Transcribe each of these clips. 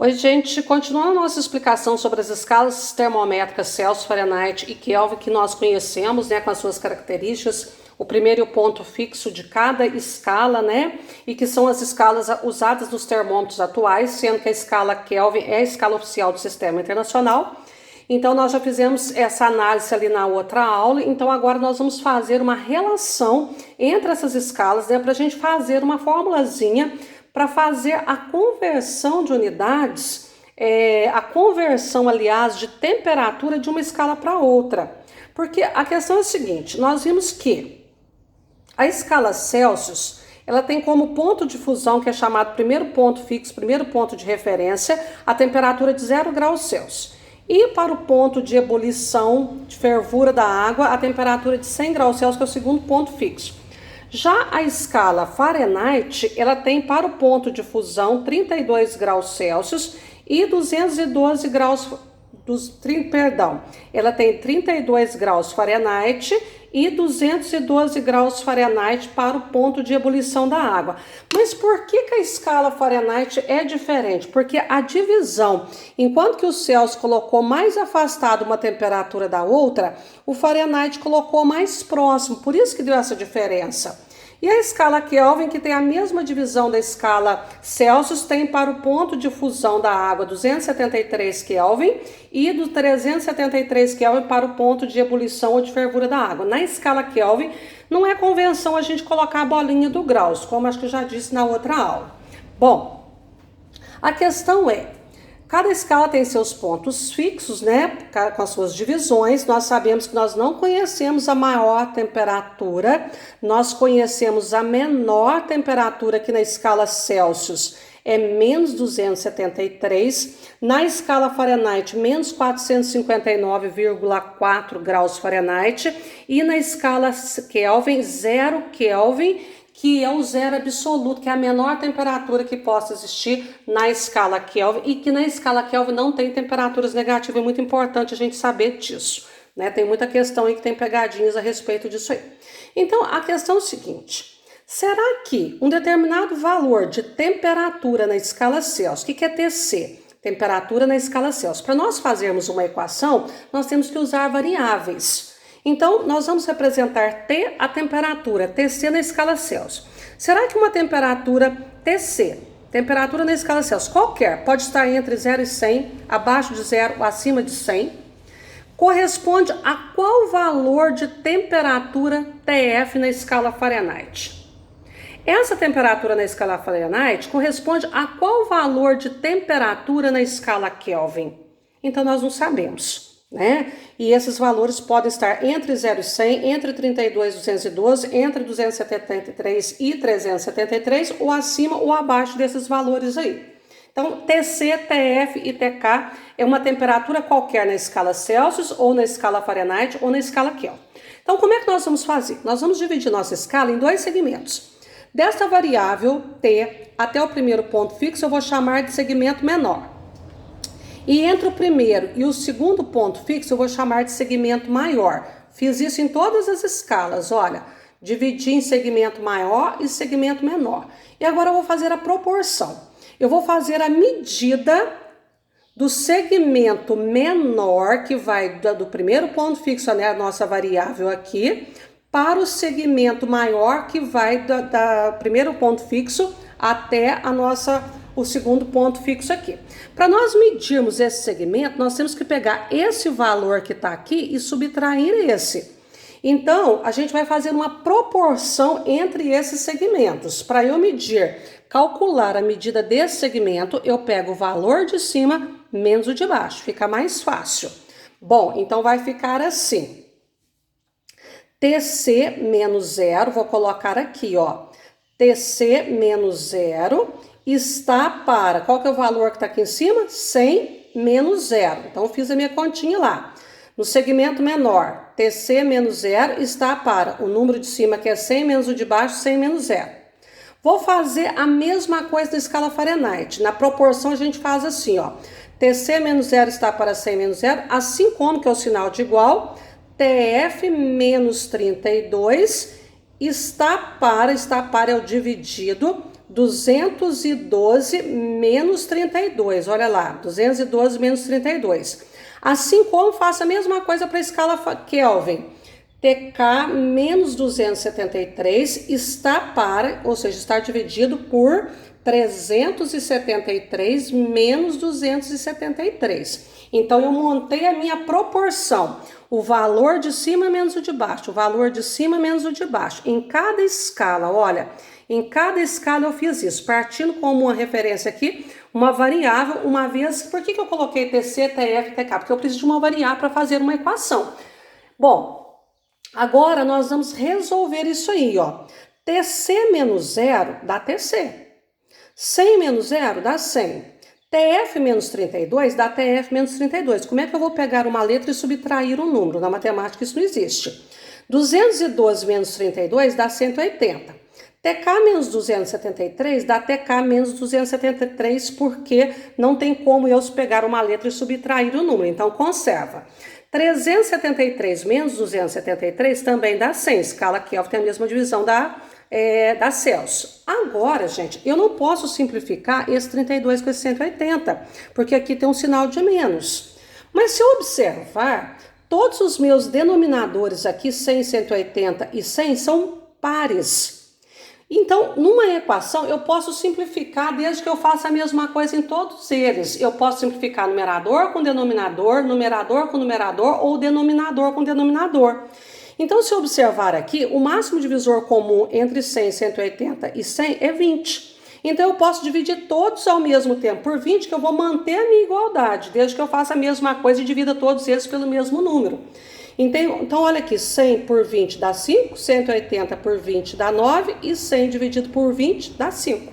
Oi, gente, continuando a nossa explicação sobre as escalas termométricas Celsius, Fahrenheit e Kelvin que nós conhecemos, né, com as suas características, o primeiro e o ponto fixo de cada escala, né, e que são as escalas usadas nos termômetros atuais, sendo que a escala Kelvin é a escala oficial do Sistema Internacional. Então, nós já fizemos essa análise ali na outra aula, então agora nós vamos fazer uma relação entre essas escalas, né, para a gente fazer uma formulazinha para fazer a conversão de unidades, a conversão, aliás, de temperatura de uma escala para outra. Porque a questão é a seguinte, nós vimos que a escala Celsius, ela tem como ponto de fusão, que é chamado primeiro ponto fixo, primeiro ponto de referência, a temperatura de 0 graus Celsius. E para o ponto de ebulição, de fervura da água, a temperatura de 100 graus Celsius, que é o segundo ponto fixo. Já a escala Fahrenheit, ela tem para o ponto de fusão 32 graus Celsius e 212 graus, ela tem 32 graus Fahrenheit e 212 graus Fahrenheit para o ponto de ebulição da água. Mas por que a escala Fahrenheit é diferente? Porque a divisão, enquanto que o Celsius colocou mais afastado uma temperatura da outra, o Fahrenheit colocou mais próximo, por isso que deu essa diferença. E a escala Kelvin, que tem a mesma divisão da escala Celsius, tem para o ponto de fusão da água 273 Kelvin e do 373 Kelvin para o ponto de ebulição ou de fervura da água. Na escala Kelvin, não é convenção a gente colocar a bolinha do graus, como acho que eu já disse na outra aula. Bom, a questão é, cada escala tem seus pontos fixos, né, com as suas divisões. Nós sabemos que nós não conhecemos a maior temperatura, nós conhecemos a menor temperatura, que na escala Celsius é menos 273, na escala Fahrenheit menos 459,4 graus Fahrenheit e na escala Kelvin 0 Kelvin, que é o zero absoluto, que é a menor temperatura que possa existir na escala Kelvin, e que na escala Kelvin não tem temperaturas negativas. É muito importante a gente saber disso, né? Tem muita questão aí que tem pegadinhas a respeito disso aí. Então, a questão é o seguinte, será que um determinado valor de temperatura na escala Celsius, o que é TC? Temperatura na escala Celsius. Para nós fazermos uma equação, nós temos que usar variáveis. Então, nós vamos representar T, a temperatura, TC na escala Celsius. Será que uma temperatura TC, temperatura na escala Celsius, qualquer, pode estar entre 0 e 100, abaixo de 0 ou acima de 100, corresponde a qual valor de temperatura TF na escala Fahrenheit? Essa temperatura na escala Fahrenheit corresponde a qual valor de temperatura na escala Kelvin? Então, nós não sabemos, né? E esses valores podem estar entre 0 e 100, entre 32 e 212, entre 273 e 373, ou acima ou abaixo desses valores aí. Então, TC, TF e TK é uma temperatura qualquer na escala Celsius, ou na escala Fahrenheit, ou na escala Kelvin. Então, como é que nós vamos fazer? Nós vamos dividir nossa escala em dois segmentos. Desta variável T até o primeiro ponto fixo, eu vou chamar de segmento menor. E entre o primeiro e o segundo ponto fixo, eu vou chamar de segmento maior. Fiz isso em todas as escalas, olha. Dividi em segmento maior e segmento menor. E agora eu vou fazer a proporção. Eu vou fazer a medida do segmento menor, que vai do primeiro ponto fixo, né, a nossa variável aqui, para o segmento maior, que vai do primeiro ponto fixo até o segundo ponto fixo aqui. Para nós medirmos esse segmento, nós temos que pegar esse valor que está aqui e subtrair esse. Então, a gente vai fazer uma proporção entre esses segmentos. Para eu calcular a medida desse segmento, eu pego o valor de cima menos o de baixo. Fica mais fácil. Bom, então vai ficar assim. TC menos 0, vou colocar aqui, ó. TC menos 0 está para, qual que é o valor que está aqui em cima? 100 menos 0. Então, fiz a minha continha lá. No segmento menor, TC menos 0 está para o número de cima, que é 100 menos o de baixo, 100 menos 0. Vou fazer a mesma coisa na escala Fahrenheit. Na proporção, a gente faz assim, ó. TC menos 0 está para 100 menos 0, assim como que é o sinal de igual, TF menos 32 está para é o dividido 212 menos 32, olha lá, 212 menos 32. Assim como faço a mesma coisa para a escala Kelvin. TK menos 273 ou seja, está dividido por 373 menos 273. Então, eu montei a minha proporção. O valor de cima menos o de baixo, o valor de cima menos o de baixo. Em cada escala, olha, em cada escala eu fiz isso, partindo como uma referência aqui, uma variável, uma vez. Por que eu coloquei TC, TF, TK? Porque eu preciso de uma variável para fazer uma equação. Bom, agora nós vamos resolver isso aí, ó. TC menos 0 dá TC. 100 menos 0 dá 100. TF menos 32 dá TF menos 32. Como é que eu vou pegar uma letra e subtrair um número? Na matemática isso não existe. 212 menos 32 dá 180. TK menos 273 dá TK menos 273, porque não tem como eu pegar uma letra e subtrair o número. Então, conserva. 373 menos 273 também dá 100. Escala Kelvin tem a mesma divisão da Celsius. Agora, gente, eu não posso simplificar esse 32 com esse 180, porque aqui tem um sinal de menos. Mas se eu observar, todos os meus denominadores aqui, 100, 180 e 100, são pares. Então, numa equação, eu posso simplificar desde que eu faça a mesma coisa em todos eles. Eu posso simplificar numerador com denominador, numerador com numerador ou denominador com denominador. Então, se eu observar aqui, o máximo divisor comum entre 100, 180 e 100 é 20. Então, eu posso dividir todos ao mesmo tempo por 20, que eu vou manter a minha igualdade, desde que eu faça a mesma coisa e divida todos eles pelo mesmo número. Então, olha aqui, 100 por 20 dá 5, 180 por 20 dá 9 e 100 dividido por 20 dá 5.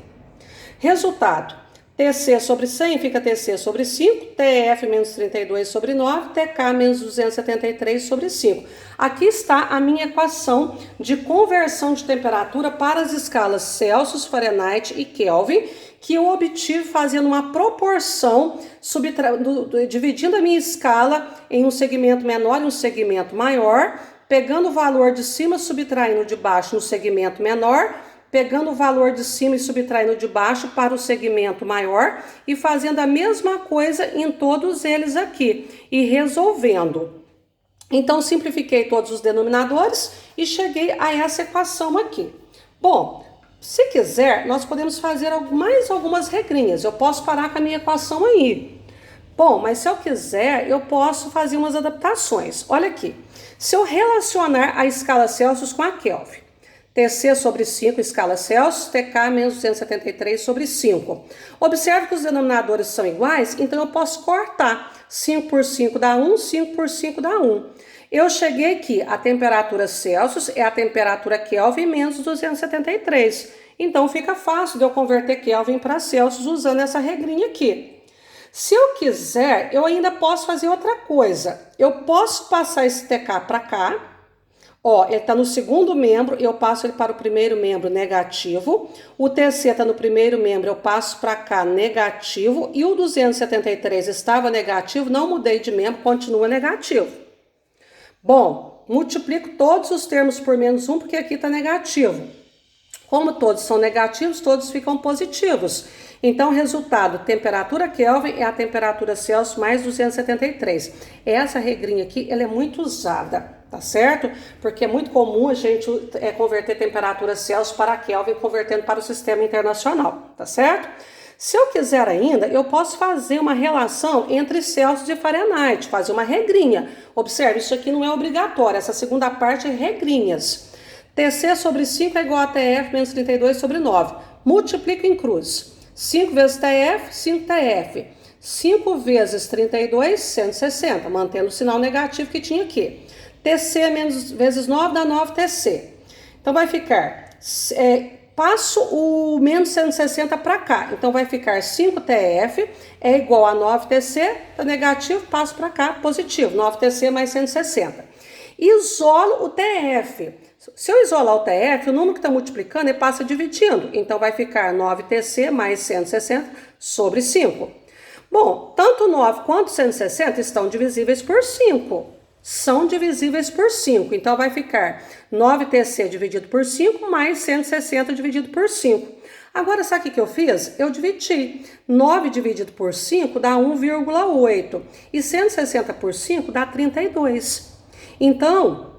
Resultado, TC sobre 100 fica TC sobre 5, TF menos 32 sobre 9, TK menos 273 sobre 5. Aqui está a minha equação de conversão de temperatura para as escalas Celsius, Fahrenheit e Kelvin, que eu obtive fazendo uma proporção, dividindo a minha escala em um segmento menor e um segmento maior, pegando o valor de cima, subtraindo de baixo no segmento menor, pegando o valor de cima e subtraindo de baixo para o segmento maior e fazendo a mesma coisa em todos eles aqui e resolvendo. Então, simplifiquei todos os denominadores e cheguei a essa equação aqui. Bom, se quiser, nós podemos fazer mais algumas regrinhas. Eu posso parar com a minha equação aí. Bom, mas se eu quiser, eu posso fazer umas adaptações. Olha aqui. Se eu relacionar a escala Celsius com a Kelvin, TC sobre 5, escala Celsius, TK menos 273 sobre 5. Observe que os denominadores são iguais, então eu posso cortar. 5 por 5 dá 1, 5 por 5 dá 1. Eu cheguei aqui, a temperatura Celsius é a temperatura Kelvin menos 273. Então fica fácil de eu converter Kelvin para Celsius usando essa regrinha aqui. Se eu quiser, eu ainda posso fazer outra coisa. Eu posso passar esse TK para cá. Ó, ele está no segundo membro, eu passo ele para o primeiro membro negativo. O TC está no primeiro membro, eu passo para cá negativo. E o 273 estava negativo, não mudei de membro, continua negativo. Bom, multiplico todos os termos por menos 1, porque aqui está negativo. Como todos são negativos, todos ficam positivos. Então, resultado, temperatura Kelvin é a temperatura Celsius mais 273. Essa regrinha aqui, ela é muito usada, tá certo? Porque é muito comum a gente converter temperatura Celsius para Kelvin, convertendo para o sistema internacional, tá certo? Se eu quiser ainda, eu posso fazer uma relação entre Celsius e Fahrenheit, fazer uma regrinha. Observe, isso aqui não é obrigatório, essa segunda parte é regrinhas. TC sobre 5 é igual a TF menos 32 sobre 9. Multiplico em cruz. 5 vezes TF, 5 TF. 5 vezes 32, 160, mantendo o sinal negativo que tinha aqui. TC vezes 9 dá 9 TC. Então vai ficar, passo o menos 160 para cá. Então vai ficar 5 TF é igual a 9 TC, tá negativo, passo para cá, positivo. 9 TC mais 160. Isolo o TF. Se eu isolar o TF, o número que está multiplicando, ele passa dividindo. Então, vai ficar 9TC mais 160 sobre 5. Bom, tanto 9 quanto 160 estão divisíveis por 5. São divisíveis por 5. Então, vai ficar 9TC dividido por 5 mais 160 dividido por 5. Agora, sabe o que eu fiz? Eu dividi. 9 dividido por 5 dá 1,8. E 160 por 5 dá 32. Então,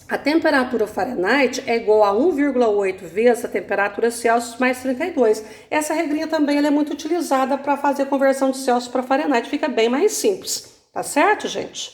a temperatura Fahrenheit é igual a 1,8 vezes a temperatura Celsius mais 32. Essa regrinha também ela é muito utilizada para fazer a conversão de Celsius para Fahrenheit. Fica bem mais simples. Tá certo, gente?